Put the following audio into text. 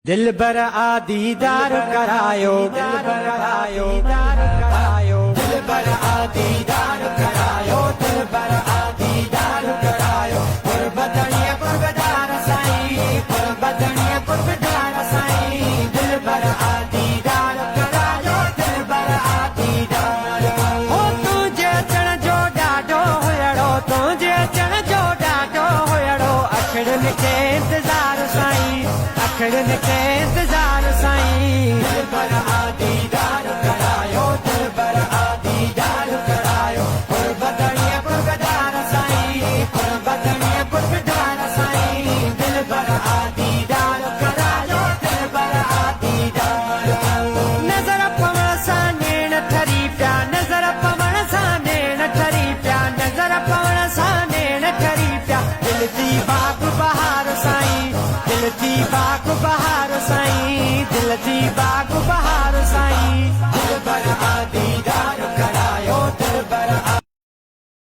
दिलबर आ दीदार करायो दिलबर करायो दिलबर आ दीदार करायो दिलबर आ दीदार करायो कुर्बतनिया कुर्बदार साईं कुर्बतनिया कुर्बदार साईं दिलबर आ दीदार करायो दिलबर आ दीदार हो तुझे चण जो डाडो हुयड़ो तुझे चण जो डाडो हुयड़ो अखड़न के इंतजार साईं अखड़न के इंतजार साईं दिलबर आ दीदार करायो दिलबर आ दीदार करायो कुर्बतनिया कुर्बदार साईं कुर्बतनिया कुर्बदार साईं दिलबर आ दीदार करायो दिलबर आ दीदार नजर पवण सां नेण ठरी पिया नजर पवण सां नेण ठरी पिया नजर पवण सां नेण ठरी पिया दिल जी बाग बहार साईं दिल जी बाग बहार